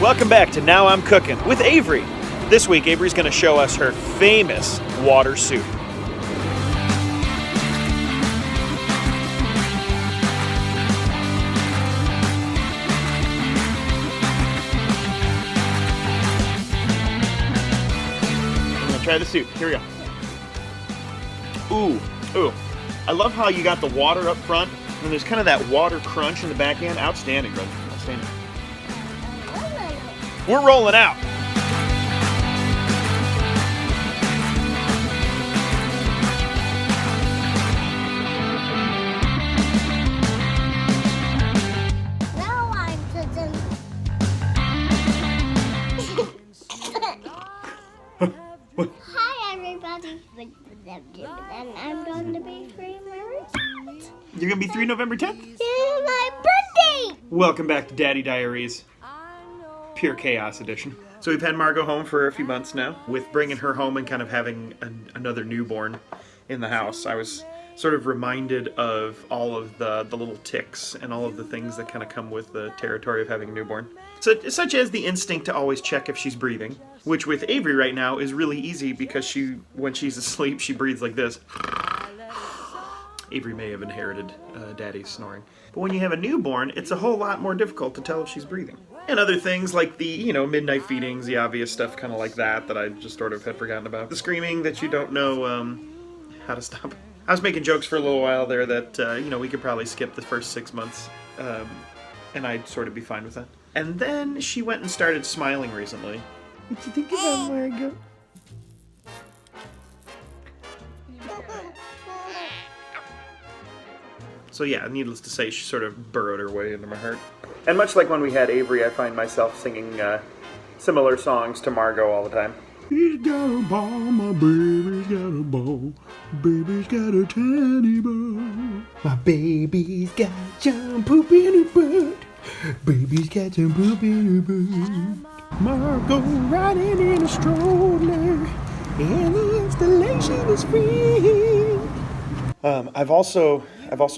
Welcome back to Now I'm Cooking with Avery. This week, Avery's going to show us her famous water soup. I'm going to try the soup. Here we go. Ooh. I love how you got the water up front, and there's kind of that water crunch in the back end. Outstanding, brother. Outstanding. We're rolling out. Now I'm cooking. Hi everybody. And I'm going to be 3 November 10th. You're going to be 3 November 10th? It's my birthday! Welcome back to Daddy Diaries. Pure Chaos Edition. So we've had Margot home for a few months now. With bringing her home and kind of having another newborn in the house, I was sort of reminded of all of the little ticks and all of the things that kind of come with the territory of having a newborn. So, such as the instinct to always check if she's breathing, which with Avery right now is really easy because when she's asleep, she breathes like this. Avery may have inherited Daddy's snoring. But when you have a newborn, it's a whole lot more difficult to tell if she's breathing. And other things like the, midnight feedings, the obvious stuff kind of like that I just sort of had forgotten about. The screaming that you don't know how to stop. I was making jokes for a little while there that, we could probably skip the first 6 months, and I'd sort of be fine with that. And then she went and started smiling recently. What do you think about Margot? So yeah, needless to say, she sort of burrowed her way into my heart. And much like when we had Avery, I find myself singing similar songs to Margot all the time. He's got a ball, my baby's got a ball. Baby's got a tiny butt. My baby's got some poop in her butt. Baby's got some poop in her butt. Margot riding in a stroller, and the installation is free. I've also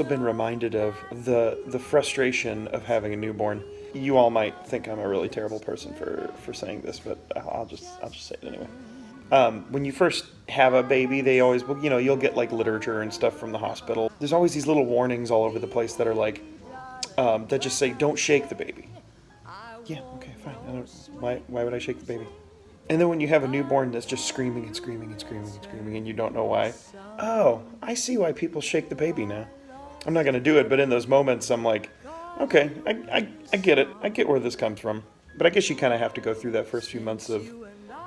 been reminded of the frustration of having a newborn. You all might think I'm a really terrible person for saying this, but I'll just say it anyway. When you first have a baby, they always, you'll get like literature and stuff from the hospital. There's always these little warnings all over the place that are like, that just say, don't shake the baby. Yeah, okay, fine. Why would I shake the baby? And then when you have a newborn that's just screaming and screaming and screaming and screaming and you don't know why. Oh, I see why people shake the baby now. I'm not going to do it, but in those moments I'm like, okay, I get it. I get where this comes from. But I guess you kind of have to go through that first few months of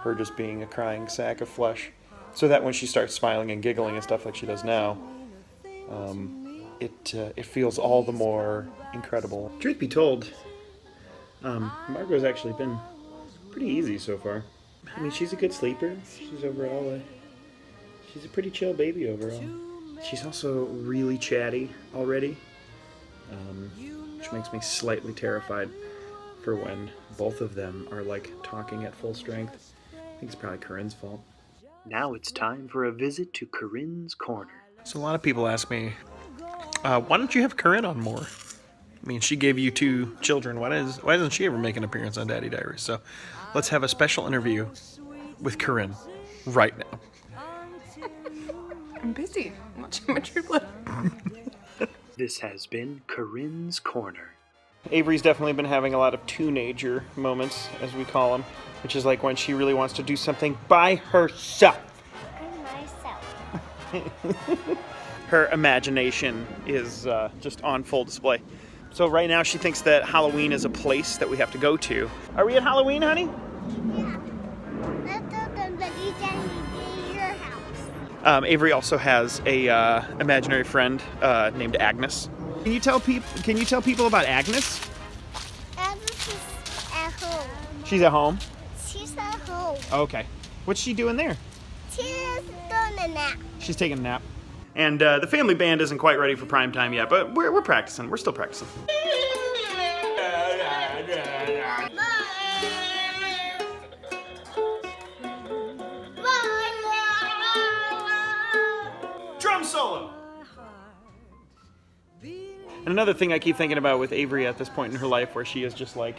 her just being a crying sack of flesh. So that when she starts smiling and giggling and stuff like she does now, it feels all the more incredible. Truth be told, Margot's actually been pretty easy so far. I mean, she's a good sleeper. She's a pretty chill baby overall. She's also really chatty already, which makes me slightly terrified for when both of them are like talking at full strength. I think it's probably Corinne's fault. Now it's time for a visit to Corinne's Corner. So a lot of people ask me, why don't you have Corinne on more? I mean, she gave you 2 children. Why doesn't she ever make an appearance on Daddy Diaries? So let's have a special interview with Corinne right now. I'm busy watching my True Blood. This has been Corinne's Corner. Avery's definitely been having a lot of teenager moments, as we call them, which is like when she really wants to do something by herself. Her imagination is just on full display. So right now she thinks that Halloween is a place that we have to go to. Are we at Halloween, honey? Yeah. Let's open the DJ your house. Avery also has a imaginary friend named Agnes. Can you tell people about Agnes? Agnes is at home. She's at home? She's at home. Okay. What's she doing there? She's doing a nap. She's taking a nap. And the family band isn't quite ready for prime time yet, but we're practicing. We're still practicing. Drum solo! And another thing I keep thinking about with Avery at this point in her life where she is just like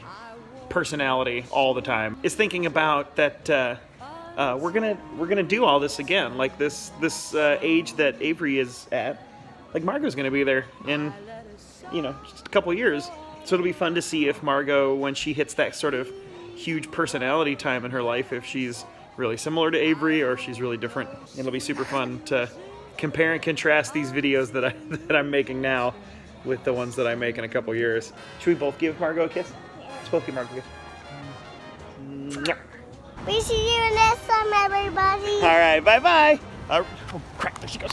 personality all the time, is thinking about that we're gonna do all this again. Like this age that Avery is at, like Margot's gonna be there in, just a couple of years. So it'll be fun to see if Margot, when she hits that sort of huge personality time in her life, if she's really similar to Avery or if she's really different. It'll be super fun to compare and contrast these videos that I'm making now with the ones that I make in a couple years. Should we both give Margot a kiss? Let's both give Margot a kiss. Mwah. We see you next time, everybody. All right, bye-bye. Oh, crap, there she goes.